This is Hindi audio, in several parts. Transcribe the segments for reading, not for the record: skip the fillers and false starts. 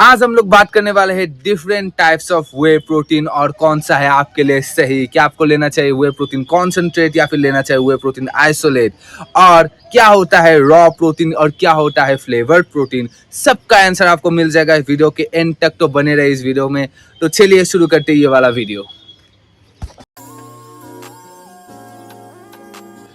आज हम लोग बात करने वाले हैं different types of way protein और कौन सा है आपके लिए सही। क्या आपको लेना चाहिए वे प्रोटीन कॉन्सेंट्रेट या फिर लेना चाहिए वे प्रोटीन आइसोलेट, और क्या होता है रॉ प्रोटीन और क्या होता है फ्लेवर्ड प्रोटीन। सबका आंसर आपको मिल जाएगा इस वीडियो के एंड तक, तो बने रहे इस वीडियो में। तो चलिए शुरू करते हैं ये वाला वीडियो।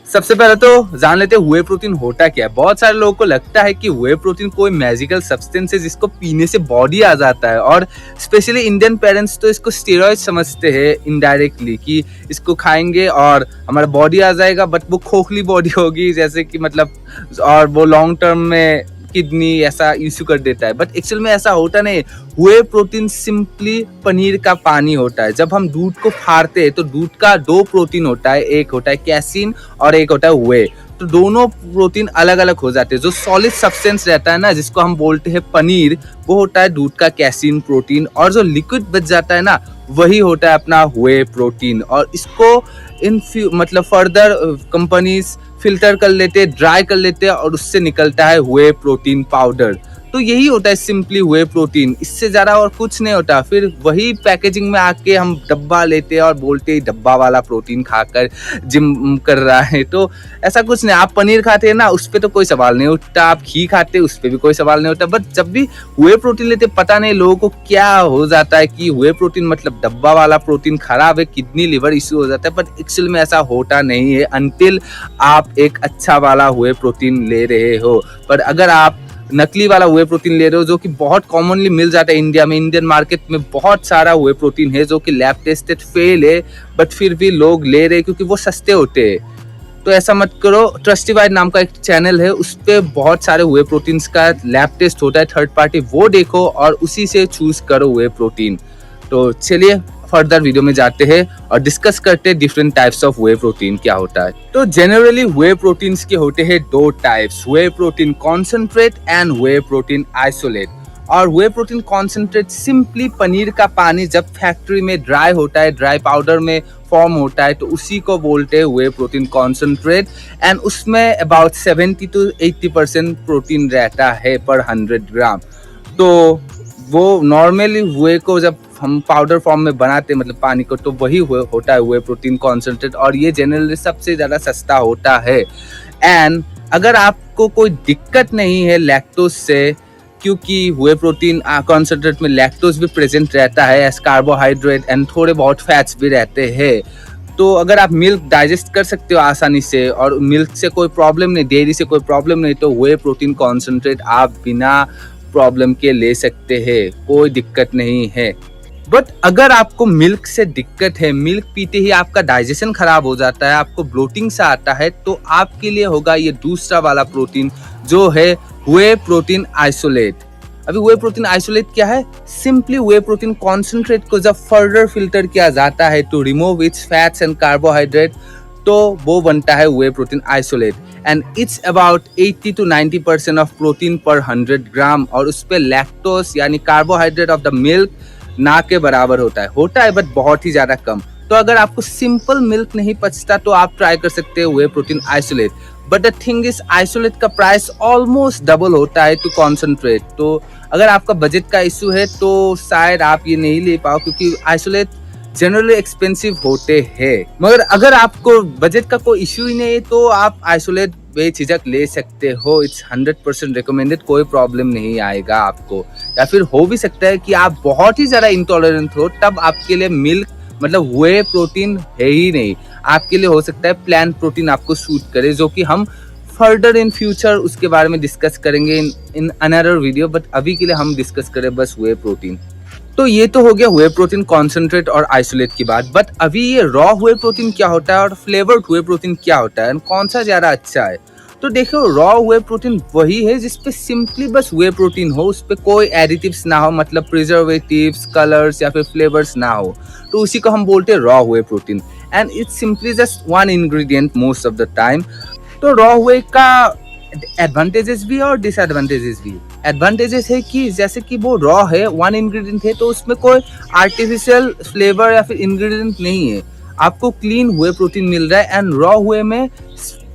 सबसे पहले तो जान लेते हैं व्हे प्रोटीन होता क्या है। बहुत सारे लोगों को लगता है कि व्हे प्रोटीन कोई मैजिकल सब्सटेंस है जिसको पीने से बॉडी आ जाता है, और स्पेशली इंडियन पेरेंट्स तो इसको स्टेरॉइड समझते हैं इनडायरेक्टली कि इसको खाएंगे और हमारा बॉडी आ जाएगा, बट वो खोखली बॉडी होगी जैसे कि मतलब, और वो लॉन्ग टर्म में किडनी ऐसा इश्यू कर देता है। बट एक्चुअल में ऐसा होता नहीं। व्हे प्रोटीन सिंपली पनीर का पानी होता है। जब हम दूध को फाड़ते हैं तो दूध का दो प्रोटीन होता है, एक होता है कैसीन और एक होता है व्हे। तो दोनों प्रोटीन अलग अलग हो जाते हैं। जो सॉलिड सब्सटेंस रहता है ना, जिसको हम बोलते हैं पनीर, वो होता है दूध का कैसीन प्रोटीन, और जो लिक्विड बच जाता है ना, वही होता है अपना व्हे प्रोटीन। और इसको मतलब फर्दर कंपनीज फिल्टर कर लेते हैं, ड्राई कर लेते हैं, और उससे निकलता है व्हे प्रोटीन पाउडर। तो यही होता है सिंपली व्हे प्रोटीन, इससे ज़्यादा और कुछ नहीं होता। फिर वही पैकेजिंग में आके हम डब्बा लेते हैं और बोलते हैं डब्बा वाला प्रोटीन खाकर जिम कर रहा है। तो ऐसा कुछ नहीं। आप पनीर खाते हैं ना, उस पर तो कोई सवाल नहीं उठता। आप घी खाते हैं, उस पर भी कोई सवाल नहीं होता। बट जब भी व्हे प्रोटीन लेते, पता नहीं लोगों को क्या हो जाता है कि व्हे प्रोटीन मतलब डब्बा वाला प्रोटीन खराब है, किडनी लिवर इश्यू हो जाता है। बट एक्चुअल में ऐसा होता नहीं है अनटिल आप एक अच्छा वाला व्हे प्रोटीन ले रहे हो। पर अगर आप नकली वाला व्हे प्रोटीन ले रहे हो, जो कि बहुत कॉमनली मिल जाता है इंडिया में, इंडियन मार्केट में बहुत सारा व्हे प्रोटीन है जो कि लैब टेस्टेड फेल है, बट फिर भी लोग ले रहे हैं क्योंकि वो सस्ते होते हैं। तो ऐसा मत करो। ट्रस्टीफाइड नाम का एक चैनल है, उस पर बहुत सारे व्हे प्रोटीन्स का लैब टेस्ट होता है थर्ड पार्टी, वो देखो और उसी से चूज करो व्हे प्रोटीन। तो चलिए फर्दर वीडियो में जाते हैं और डिस्कस करते हैं different types of whey protein क्या होता है। तो जनरली व्हे प्रोटीन्स के होते हैं दो types, whey protein concentrate and whey protein isolate. और whey protein concentrate simply paneer का पानी जब फैक्ट्री में ड्राई होता है, ड्राई पाउडर में फॉर्म होता है, तो उसी को बोलते हैं व्हे प्रोटीन कॉन्सेंट्रेट। एंड उसमें अबाउट 70 to 80% प्रोटीन रहता है पर 100 ग्राम। तो वो नॉर्मली व्हे को जब हम पाउडर फॉर्म में बनाते हैं, मतलब पानी को, तो वही होता है व्हे प्रोटीन कॉन्सेंट्रेट, और ये जनरली सबसे ज़्यादा सस्ता होता है। एंड अगर आपको कोई दिक्कत नहीं है लैक्टोज से, क्योंकि व्हे प्रोटीन कॉन्सेंट्रेट में लैक्टोज भी प्रेजेंट रहता है एज कार्बोहाइड्रेट, एंड थोड़े बहुत फैट्स भी रहते हैं। तो अगर आप मिल्क डाइजेस्ट कर सकते हो आसानी से और मिल्क से कोई प्रॉब्लम नहीं, डेयरी से कोई प्रॉब्लम नहीं, तो व्हे प्रोटीन कॉन्सेंट्रेट आप बिना प्रॉब्लम के ले सकते हैं, कोई दिक्कत नहीं है। बट अगर आपको मिल्क से दिक्कत है, मिल्क पीते ही आपका डाइजेशन खराब हो जाता है, आपको ब्लोटिंग सा आता है, तो आपके लिए होगा ये दूसरा वाला प्रोटीन जो है व्हे प्रोटीन आइसोलेट। अभी व्हे प्रोटीन आइसोलेट क्या है? सिंपली व्हे प्रोटीन कॉन्सेंट्रेट को जब फर्दर फिल्टर किया जाता है to remove its fats and carbohydrate, तो वो बनता है whey protein isolate. And it's about 80 to 90% of protein पर 100 ग्राम, और उस पर लैक्टोज यानी कार्बोहाइड्रेट ऑफ द मिल्क ना के बराबर होता है बट बहुत ही ज्यादा कम। तो अगर आपको सिंपल मिल्क नहीं पचता तो आप ट्राई कर सकते हो व्हे protein isolate. But the thing is isolate का प्राइस ऑलमोस्ट डबल होता है टू कॉन्सेंट्रेट। तो अगर आपका बजट का इशू है तो शायद आप ये नहीं ले पाओ, क्योंकि आइसोलेट जनरली एक्सपेंसिव होते हैं। मगर अगर आपको बजट का कोई इशू ही नहीं है तो आप आइसोलेट बेझिझक ले सकते हो। इट्स 100% रिकमेंडेड, कोई प्रॉब्लम नहीं आएगा आपको। या फिर हो भी सकता है कि आप बहुत ही ज़्यादा इंटॉलरेंट हो, तब आपके लिए मिल्क मतलब व्हे प्रोटीन है ही नहीं। आपके लिए हो सकता है प्लांट प्रोटीन आपको सूट करे, जो कि हम फर्दर इन फ्यूचर उसके बारे में डिस्कस करेंगे इन अनदर वीडियो। बट अभी के लिए हम डिस्कस करें बस व्हे प्रोटीन। तो ये तो हो गया व्हे प्रोटीन कॉन्सेंट्रेट और आइसोलेट की बात। बट अभी ये रॉ व्हे प्रोटीन क्या होता है और फ्लेवर्ड व्हे प्रोटीन क्या होता है, कौन सा ज्यादा अच्छा है? तो देखो, रॉ व्हे प्रोटीन वही है जिसपे सिंपली बस व्हे प्रोटीन हो, उस पे कोई एडिटिव्स ना हो, मतलब प्रिजर्वेटिव्स, कलर्स या फिर फ्लेवर्स ना हो, तो उसी को हम बोलते हैं raw whey protein. And it's simply just one ingredient most of the time. तो रॉ व्हे का एडवांटेजेस भी और डिसएडवांटेजेस भी। एडवांटेजेस है कि जैसे कि वो रॉ है, वन इंग्रेडिएंट है, तो उसमें कोई आर्टिफिशियल फ्लेवर या फिर इंग्रेडिएंट नहीं है, आपको क्लीन व्हे प्रोटीन मिल रहा है। एंड रॉ व्हे में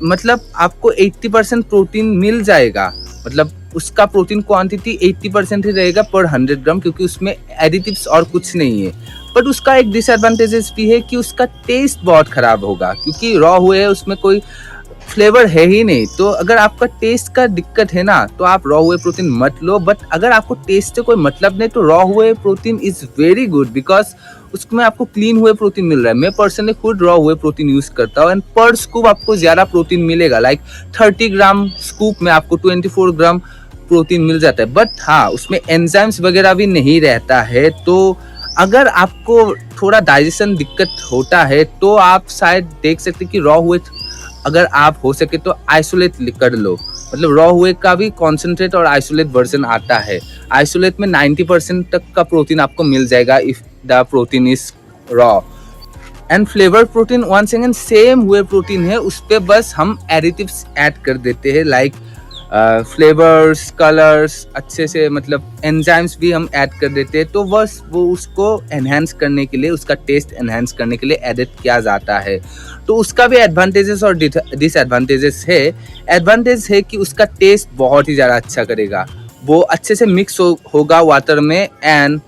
मतलब आपको 80% प्रोटीन मिल जाएगा, मतलब उसका प्रोटीन क्वांटिटी 80% ही रहेगा पर 100 ग्राम, क्योंकि उसमें एडिटिव्स और कुछ नहीं है। बट उसका एक डिसएडवांटेजेस भी है कि उसका टेस्ट बहुत खराब होगा, क्योंकि रॉ हुए है उसमें कोई फ्लेवर है ही नहीं। तो अगर आपका टेस्ट का दिक्कत है ना, तो आप रॉ हुए प्रोटीन मत लो। बट अगर आपको टेस्ट से कोई मतलब नहीं, तो रॉ हुए protein is very good, because उसमें आपको क्लीन हुए प्रोटीन मिल रहा है। मैं पर्सनली खुद रॉ हुए प्रोटीन यूज करता हूँ, एंड पर स्कूप आपको ज्यादा प्रोटीन मिलेगा। लाइक 30 ग्राम स्कूप में आपको 24 ग्राम प्रोटीन मिल जाता है। बट हाँ, उसमें एंजाइम्स वगैरह भी नहीं रहता है। तो अगर आपको थोड़ा डाइजेशन दिक्कत होता है, तो आप शायद देख सकते कि रॉ हुए, अगर आप हो सके तो आइसोलेट कर लो। मतलब रॉ हुए का भी कॉन्सेंट्रेट और आइसोलेट वर्जन आता है। आइसोलेट में 90% तक का प्रोटीन आपको मिल जाएगा if the protein is raw. And flavour protein once again same हुए प्रोटीन है, उस पे बस हम एडिटिव्स ऐड कर देते हैं, लाइक फ्लेवर्स, कलर्स, अच्छे से मतलब एंजाइम्स भी हम ऐड कर देते हैं। तो बस वो उसको एनहेंस करने के लिए, उसका टेस्ट एनहेंस करने के लिए एडिट किया जाता है। तो उसका भी एडवांटेजेस और डिसएडवांटेजेस है। एडवांटेज है कि उसका टेस्ट बहुत ही ज़्यादा अच्छा करेगा, वो अच्छे से मिक्स होगा वाटर में, एंड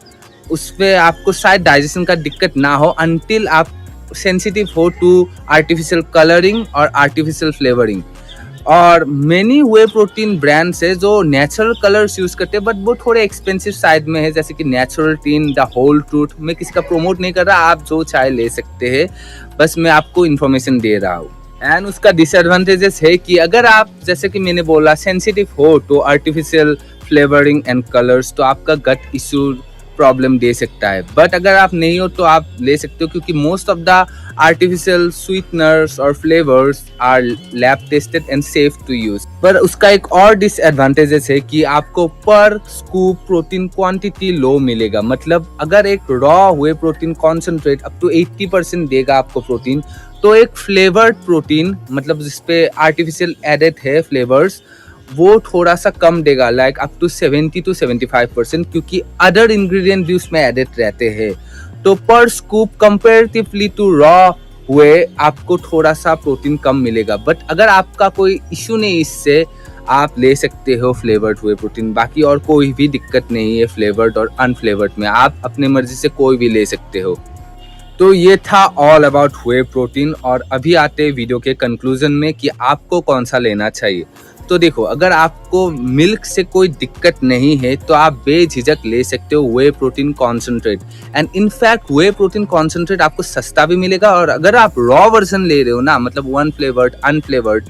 उस पर आपको शायद डाइजेशन का दिक्कत ना हो अनटिल आप सेंसिटिव हो टू आर्टिफिशियल कलरिंग और आर्टिफिशियल फ्लेवरिंग। और मेनी हुए प्रोटीन ब्रांड्स है जो नेचुरल कलर्स यूज करते हैं, बट वो थोड़े एक्सपेंसिव साइड में है, जैसे कि natural teen, the whole truth. मैं किसी का प्रोमोट नहीं कर रहा, आप जो चाहे ले सकते हैं, बस मैं आपको इन्फॉर्मेशन दे रहा हूँ। एंड उसका डिसएडवांटेजेस है कि अगर आप, जैसे कि मैंने बोला, सेंसिटिव हो तो आर्टिफिशियल फ्लेवरिंग एंड कलर्स, तो आपका गट इशू प्रॉब्लम दे सकता है। बट अगर आप नहीं हो तो आप ले सकते हो, क्योंकि most of the artificial sweeteners और flavours are lab tested and safe to use. पर उसका एक और डिसएडवांटेजेस है कि आपको पर स्कूप प्रोटीन क्वांटिटी लो मिलेगा। मतलब अगर एक रॉ हुए प्रोटीन कॉन्सेंट्रेट अप टू 80% देगा आपको प्रोटीन, तो एक फ्लेवर्ड प्रोटीन, मतलब जिसपे आर्टिफिशियल एडेड है फ्लेवर्स, वो थोड़ा सा कम देगा, लाइक अप टू 70 to 75%, क्योंकि अदर इंग्रेडिएंट भी उसमें एडेड रहते हैं। तो पर स्कूप कंपेरेटिवली टू रॉ हुए आपको थोड़ा सा प्रोटीन कम मिलेगा। बट अगर आपका कोई इश्यू नहीं इससे, आप ले सकते हो फ्लेवर्ड हुए प्रोटीन। बाकी और कोई भी दिक्कत नहीं है फ्लेवर्ड और अनफ्लेवर्ड में, आप अपने मर्जी से कोई भी ले सकते हो। तो ये था ऑल अबाउट हुए प्रोटीन। और अभी आते हैं वीडियो के कंक्लूजन में कि आपको कौन सा लेना चाहिए। तो देखो, अगर आपको मिल्क से कोई दिक्कत नहीं है तो आप बेझिझक ले सकते हो whey protein concentrate. And in fact whey protein concentrate आपको सस्ता भी मिलेगा। और अगर आप रॉ वर्जन ले रहे हो ना, मतलब वन फ्लेवर्ड, अनफ्लेवर्ड,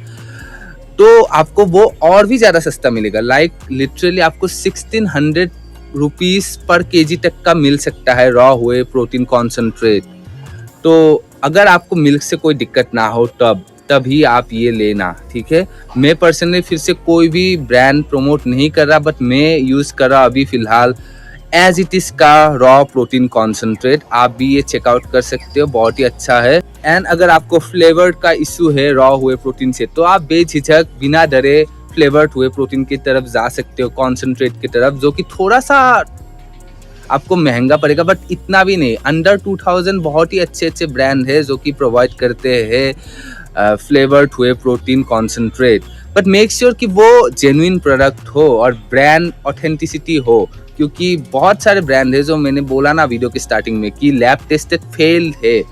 तो आपको वो और भी ज्यादा सस्ता मिलेगा। लाइक लिटरली आपको 1600 रुपीज पर केजी तक का मिल सकता है रॉ हुए प्रोटीन कॉन्सेंट्रेट। तो अगर आपको मिल्क से कोई दिक्कत ना हो तभी आप ये लेना, ठीक है। मैं पर्सनली फिर से कोई भी ब्रांड प्रमोट नहीं कर रहा, बट मैं यूज कर रहा अभी फिलहाल एज इट इज का रॉ प्रोटीन कॉन्सेंट्रेट। आप भी ये चेकआउट कर सकते हो, बहुत ही अच्छा है। एंड अगर आपको फ्लेवर्ड का इशू है रॉ हुए प्रोटीन से, तो आप बेझिझक बिना डरे फ्लेवर्ड हुए प्रोटीन की तरफ जा सकते हो, कॉन्सेंट्रेट की तरफ, जो कि थोड़ा सा आपको महंगा पड़ेगा, बट इतना भी नहीं। अंडर 2000 बहुत ही अच्छे अच्छे ब्रांड है जो कि प्रोवाइड करते हैं फ्लेवर्ड हुए protein concentrate. But make sure कि वो जेन्युइन प्रोडक्ट हो और ब्रांड ऑथेंटिसिटी हो, क्योंकि बहुत सारे ब्रांड है जो मैंने बोला ना वीडियो की स्टार्टिंग में कि लैब टेस्टेड फेल है,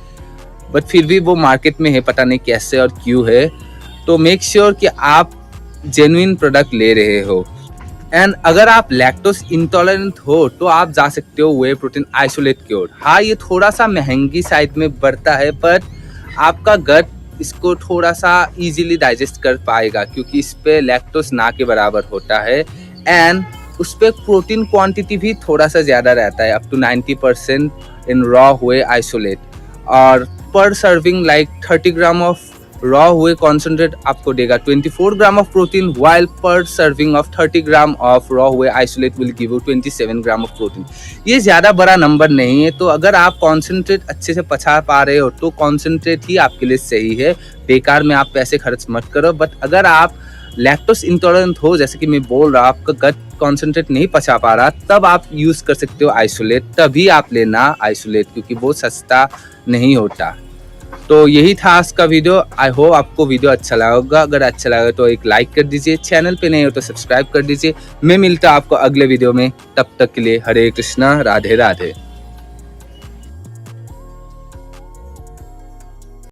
बट फिर भी वो मार्केट में है, पता नहीं कैसे और क्यों है। तो मेक श्योर कि आप जेन्युइन प्रोडक्ट ले रहे हो। एंड अगर आप लैक्टोज इंटॉलरेंट हो तो आप जा सकते हो वे प्रोटीन आइसोलेट की ओर। हाँ, ये थोड़ा सा महंगी साइड में बढ़ता है, बट आपका गट इसको थोड़ा सा इजीली डाइजेस्ट कर पाएगा, क्योंकि इस पे लैक्टोज ना के बराबर होता है। एंड उस पे प्रोटीन क्वांटिटी भी थोड़ा सा ज़्यादा रहता है, up to 90% in raw whey isolate. और per serving like 30 gram of raw whey concentrate आपको देगा 24 gram of protein, while per serving of 30 gram of raw whey isolate will give you 27 gram of protein. ये ज़्यादा बड़ा नंबर नहीं है। तो अगर आप कॉन्सेंट्रेट अच्छे से पचा पा रहे हो तो कॉन्सेंट्रेट ही आपके लिए सही है, बेकार में आप पैसे खर्च मत करो। बट अगर आप लैक्टोज इंटॉलरेंट हो, जैसे कि मैं बोल रहा, आपका गट कॉन्सेंट्रेट नहीं पचा पा रहा, तब आप यूज़ कर सकते हो आइसोलेट। तभी आप लेना आइसोलेट, क्योंकि वो सस्ता नहीं होता। तो यही था आज का वीडियो। आई होप आपको वीडियो अच्छा लगा होगा। अगर अच्छा लगा तो एक लाइक कर दीजिए, चैनल पे नहीं हो तो सब्सक्राइब कर दीजिए। मैं मिलता हूं आपको अगले वीडियो में, तब तक के लिए हरे कृष्णा, राधे राधे।